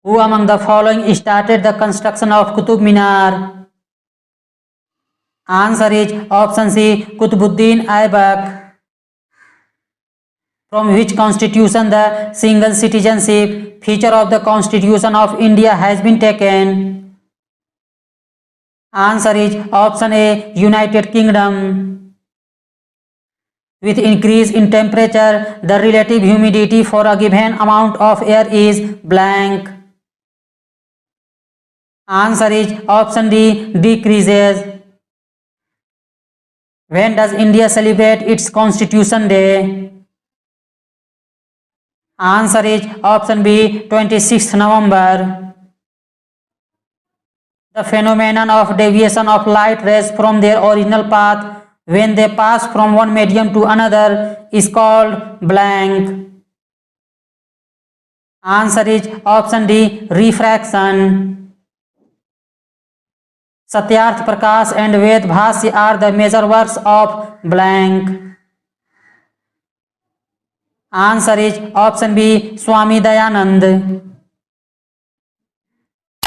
Who among the following started the construction of Qutub Minar? Answer is option C, Qutbuddin Aibak. From which constitution the single citizenship feature of the Constitution of India has been taken? Answer is option A, United Kingdom. With increase in temperature, the relative humidity for a given amount of air is blank. Answer is option D, decreases. When does India celebrate its Constitution Day? Answer is option B, 26th November. The phenomenon of deviation of light rays from their original path when they pass from one medium to another is called blank. Answer is option D, refraction. Satyarth Prakash and Ved Bhasya are the major works of blank. Answer is option B, Swami Dayanand.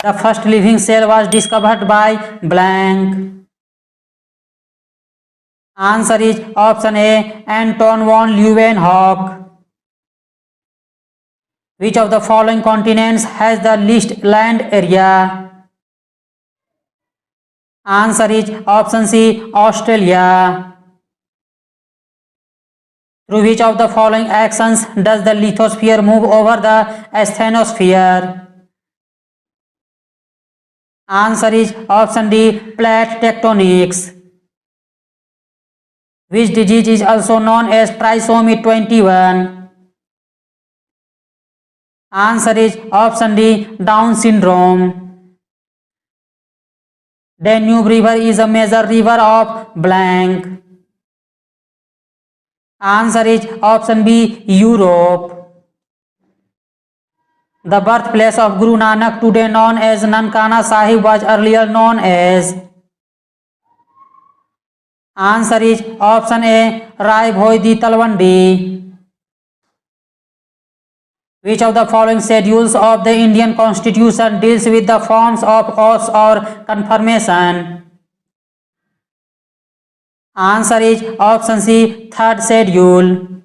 The first living cell was discovered by blank. Answer is option A, Anton von Leeuwenhoek. Which of the following continents has the least land area? Answer is option C, Australia. Through which of the following actions does the lithosphere move over the asthenosphere? Answer is option D, plate tectonics. Which disease is also known as trisomy 21? Answer is option D, Down syndrome. Danube River is a major river of blank. Answer is option B, Europe. The birthplace of Guru Nanak, today known as Nankana Sahib, was earlier known as? Answer is option A, Rai Bhoi Di Talwandi. Which of the following schedules of the Indian Constitution deals with the forms of oaths or confirmation? Answer is option C, third schedule.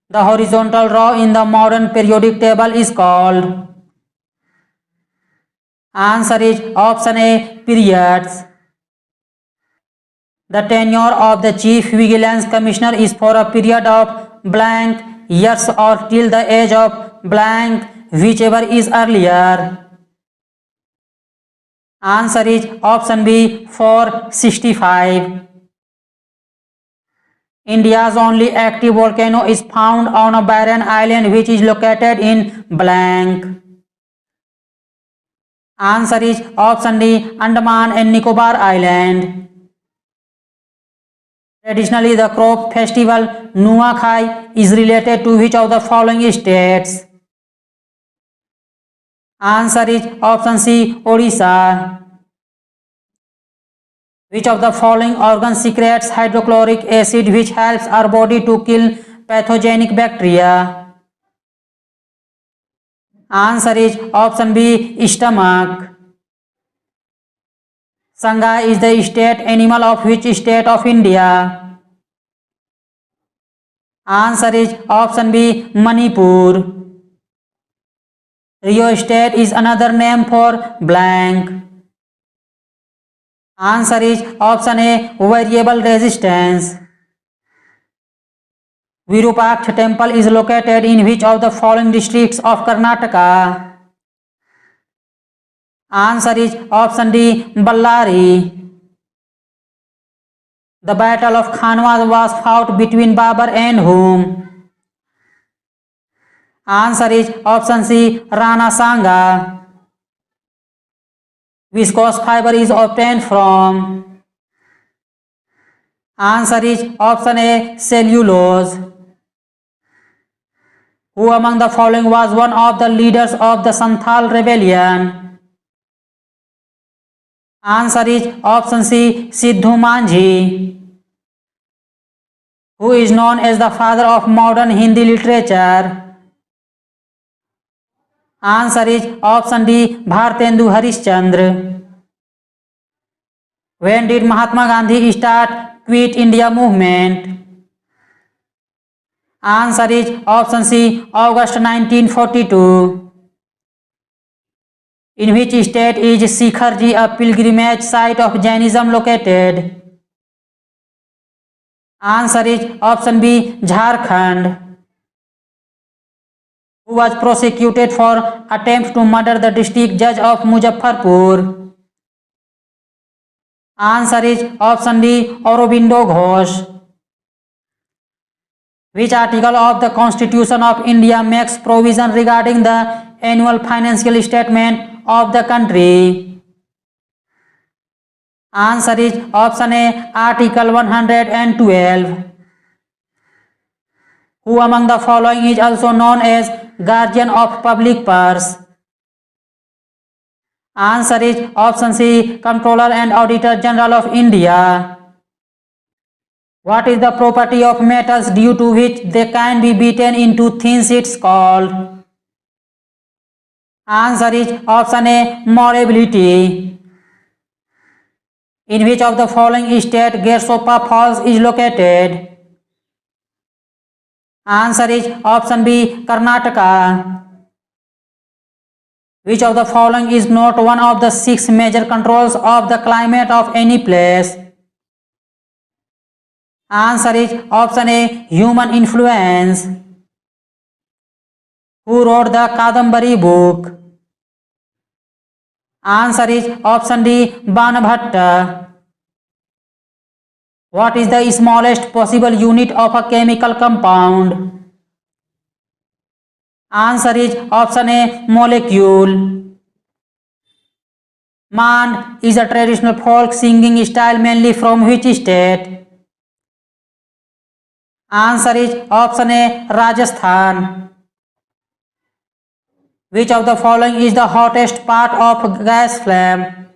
The horizontal row in the modern periodic table is called? Answer is option A, periods. The tenure of the Chief Vigilance Commissioner is for a period of blank years or till the age of blank, whichever is earlier. Answer is option B, for 65. India's only active volcano is found on a barren island which is located in blank. Answer is option D, Andaman and Nicobar Island. Traditionally, the crop festival Nuakhai is related to which of the following states? Answer is option C, Odisha. Which of the following organ secretes hydrochloric acid which helps our body to kill pathogenic bacteria? Answer is option B, stomach. Sangha is the state animal of which state of India? Answer is option B, Manipur. Rheostat is another name for blank. Answer is option A, variable resistance. Virupaksha temple is located in which of the following districts of Karnataka? Answer is option D, Ballari. The Battle of Khanwa was fought between Babur and whom? Answer is option C, Rana Sanga. Viscose fiber is obtained from? Answer is option A, cellulose. Who among the following was one of the leaders of the Santhal rebellion? Answer is option C, Sidhu Manjhi. Who is known as the father of modern Hindi literature? Answer is option D, Bhartendu Harishchandra. When did Mahatma Gandhi start Quit India movement? Answer is option C, August 1942. In which state is Shikharji, a pilgrimage site of Jainism, located? Answer is option B, Jharkhand. Who was prosecuted for attempt to murder the district judge of Muzaffarpur? Answer is option D, Aurobindo Ghosh. Which article of the Constitution of India makes provision regarding the annual financial statement of the country? Answer is option A, Article 112. Who among the following is also known as guardian of public purse? Answer is option C, Comptroller and Auditor General of India. What is the property of metals due to which they can be beaten into thin sheets called? Answer is option A, malleability. In which of the following state Gersopa Falls is located? Answer is option B, Karnataka. Which of the following is not one of the 6 major controls of the climate of any place? Answer is option A, human influence. Who wrote the Kadambari book? Answer is option D, Banabhatta. What is the smallest possible unit of a chemical compound? Answer is option A, molecule. Mand is a traditional folk singing style mainly from which state? Answer is option A, Rajasthan. Which of the following is the hottest part of gas flame?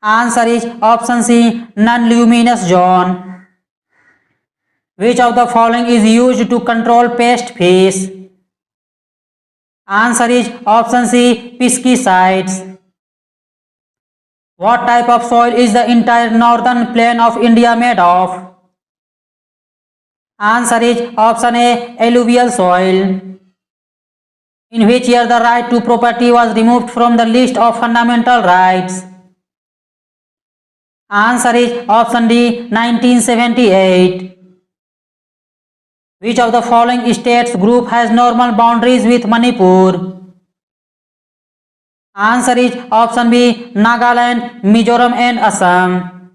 Answer is option C, non-luminous zone. Which of the following is used to control pest fish? Answer is option C, pesticides. What type of soil is the entire northern plain of India made of? Answer is option A, alluvial soil. In which year the right to property was removed from the list of fundamental rights? Answer is option D, 1978. Which of the following states group has normal boundaries with Manipur? Answer is option B, Nagaland, Mizoram and Assam.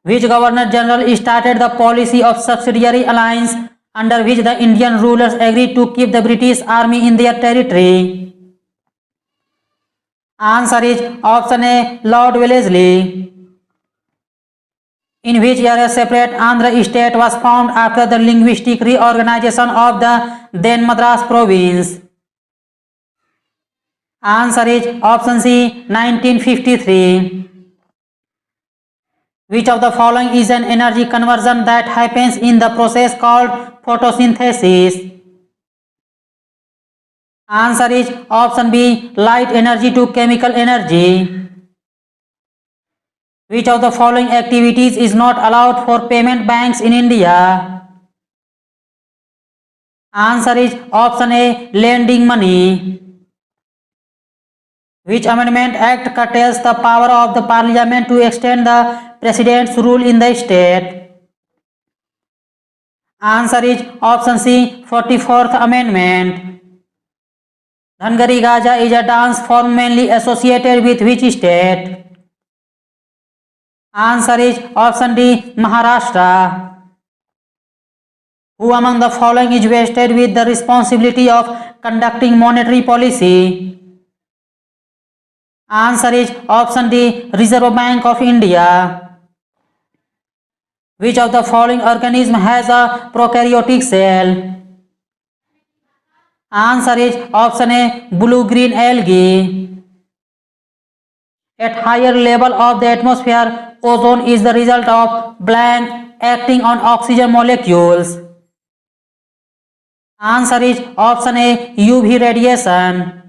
Which Governor General started the policy of subsidiary alliance under which the Indian rulers agreed to keep the British Army in their territory? Answer is option A, Lord Wellesley. In which year a separate Andhra state was formed after the linguistic reorganization of the then Madras province? Answer is option C, 1953. Which of the following is an energy conversion that happens in the process called photosynthesis? Answer is option B, light energy to chemical energy. Which of the following activities is not allowed for payment banks in India? Answer is option A, lending money. Which Amendment Act curtails the power of the Parliament to extend the President's rule in the state? Answer is option C, 44th Amendment. Dhangari Gaja is a dance form mainly associated with which state? Answer is option D, Maharashtra. Who among the following is vested with the responsibility of conducting monetary policy? Answer is option D, Reserve Bank of India. Which of the following organism has a prokaryotic cell? Answer is option A, blue-green algae. At higher level of the atmosphere, ozone is the result of blank acting on oxygen molecules. Answer is option A, UV radiation.